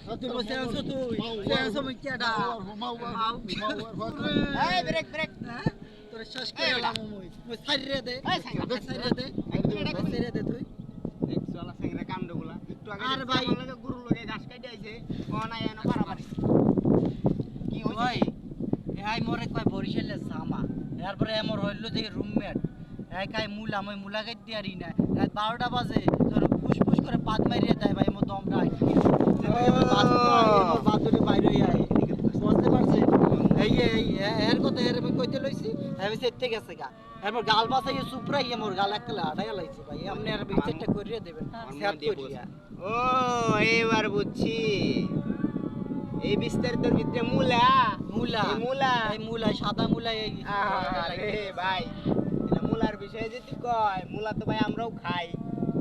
তুই বসে আছো তুই বসে আছো মই কেডা মাউ এই ব্রেক ব্রেক তোর শেষ করে এলাম মই ছাইরে দে ছাইরে দে ছাইরে দে তুই এক চলা সেগরে কামডগুলা একটু আগে আর ভাই লাগে গুরু লগে ঘাস কাটি আইছে কোনা এনো পারাপারি কি হই এই মোরে কয় বরিশালে সামা এরপরে আমার হইলো যে রুমমেট এই কাই মুলা মই মুলা গাইতে দিয়ারি না রাত 12টা বাজে তোর ফুসফুস করে পাত মারিয়ে যায় ভাই মো দমটা আইছে আমার বাদুরে বাইরে আই এদিকে বুঝতে পারছে এই এর কথা এর আমি কইতে লইছি আমি সেটতে গেছে গা এরপর গাল বাসাই সুপ্রাই আমার গাল একলা আড়াই লাইছে ভাই আপনি আর বিচারটা করিয়ে দিবেন সেট করিয়া ও এবার বুঝছি এই বিস্তারিতের ভিতরে মুলা মুলা মুলা এই মুলা সাদা মুলা এই আরে ভাই এটা মুলার বিষয়ে যদি কয় মুলা তো ভাই আমরাও খাই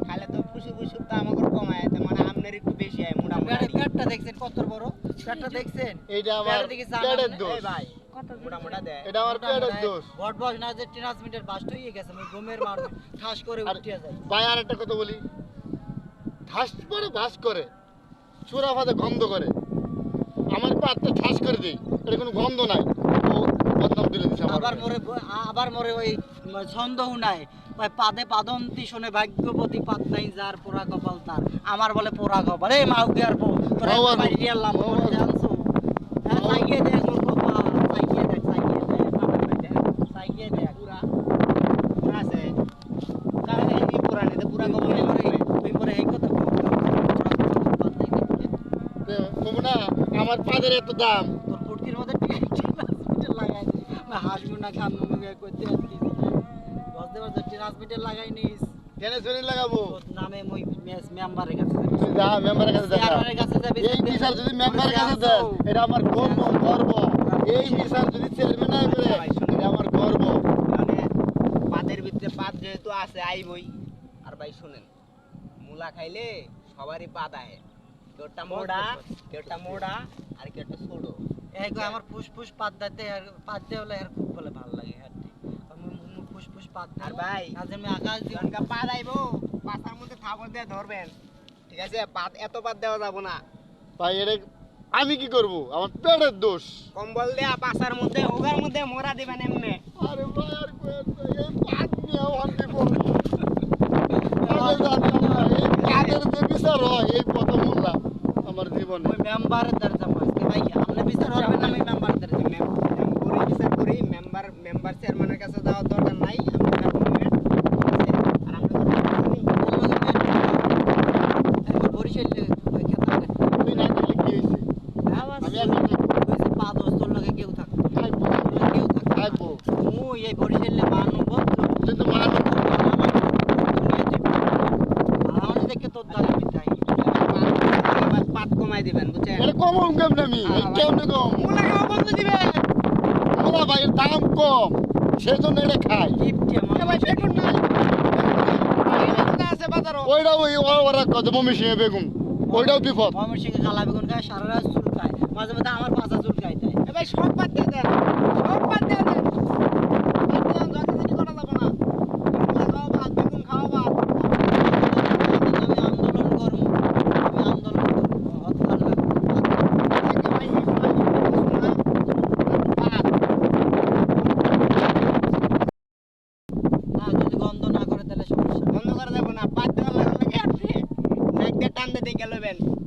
খালে তো ফুসু ফুসু তো আমাদের কমায় তো মানে আমনের একটু বেশি হয় মোটা মোটা পেটটা দেখছেন কত বড় পেটটা দেখছেন এইটা আমার পেটের দোষ ভাই কত মোটা মোটা দেয় এটা আমার পেটের দোষ বট বস না যে ট্রান্সমিটার বাস্ট হয়ে গেছে আমি ঘুমের মার ঠাস করে উঠিয়া যায় ভাই আর একটা কথা বলি ঠাস পরে ভাস করে চূড়া ফাদে গন্ধ করে আমার পাতটা ঠাস করে দেই এর কোনো গন্ধ নাই ও বদনাম দিলে দিছে আবার মরে ওই ছন্দ হুনায় ভাই পাদে পাদন্তি শুনে ভাগ্যবতী পাত নাই যার পোড়া কপাল তার আমার বলে পোড়া কপাল এই মাউ গিয়ার পো তোরা বাইরে গেলাম জানছো সাইকে দেখ মোর বাবা সাইকে দেখ সাইকে দেখ পুরা আছে কারে এই পুরানে তো পুরা কপাল তুই পরে এই কথা কম না আমার পাদের এত দাম তোর ফুটকির মধ্যে ট্রান্সমিটার লাগাই হাসবো না কান্না মুখে কইতে আজকে বুঝতে পারছ ট্রান্সমিটার লাগাই নিস কেন শুনি লাগাবো নামে মই মেম্বারের কাছে যা মেম্বারের কাছে দেখা চেয়ারম্যানের কাছে যাবি এই বিচার যদি মেম্বারের কাছে দেন এটা আমার গর্ব এই বিচার যদি চেয়ারম্যান না করে এটা আমার গর্ব মানে পাদের ভিতরে পাদ যেহেতু আছে আইবই আর ভাই শুনেন মুলা খাইলে সবারই পাদ আহে কেউটা মোড়া আর কেউটা ছোট এই কো আমার ফুসফুস পাত দিতে আর পাত দে হলে আর খুব বলে ভালো লাগে আর আমি ফুসফুস পাত আর ভাই আজ আমি আকাশ দিনকা পাত আইবো পাতার মধ্যে থাবর দিয়ে ধরবেন ঠিক আছে পাত এত পাত দেওয়া যাব না ভাই এর আমি কি করব আমার পেটের দোষ কম্বল দেয়া পাছার মধ্যে ওগার মধ্যে মোড়া দিবেন এমনে আরে ভাই আর এই পাত নিয়ে আর দেব কাদের যে বিচার হয় এই প্রথম শুনলাম আমার জীবনে ওই মেম্বারের দরজা মাসতে ভাই আপনি বিচার হবে না আমি মেম্বার দরজা পুরো বিচার করি মেম্বার চেয়ারম্যানের কাছে যাওয়ার দরকার নাই আমি গভর্নমেন্ট আর আমরা বরিশাল ওই খেতা তুই না গেলে কি হইছে আমি আর কইছে পা দোস্তর লগে কেউ থাকে খাইবো কেউ থাকে খাইবো মুই এই বরিশালে মানব কিন্তু মার আমাদের দেখে তোর দাদা মিঠাই পাত কমাই দিবেন বুঝছেন এটা কম কেমন আমি কেমনে কম মুলা খাওয়া বন্ধ দিবেন মুলা ভাই দাম কম সেজন্য এটা খাই গিফট আমার ভাই বেগুন নাই বেগুন আছে বাজারও ওইটা ওরা কত মমি সিংহে বেগুন ওইটাও বিপদ মমির সিংহে কালা বেগুন খায় সারা রাত চুল খায় মাঝে মাঝে আমার পাছা চুল খাই দেয় এ ভাই সব বাদ দিয়ে দেন সব বাদ দিয়ে দেন জানি করা যাব না মুলা খাওয়া ভাত বেগুন খাওয়া ভাত আমি আন্দোলন করব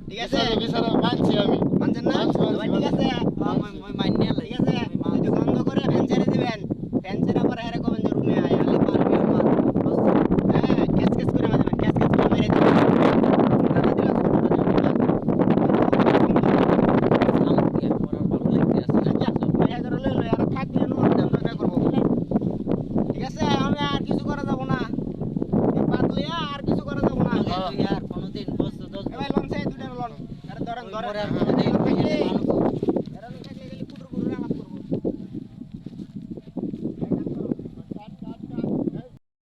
ঠিক আছে বিচারা মানছি আমি মানছেন না ঠিক আছে মই মানিয়ে ঠিক আছে যদি বন্ধ করে ফ্যান ছেড়ে দিবেন ফ্যান ছেড়ে পরে এর কমেন যে রুমে আয় আলে পারবি হ্যাঁ কেস কেস করে মারবেন কেস কেস করে মেরে দিবেন দাদা দিলা ঠিক আছে আমি আর কিছু করা যাব না পাতলে আর কিছু করা যাব না আর কোনদিন বস 10 ভাই লঞ্চে দুটো লঞ্চ আরে ধরেন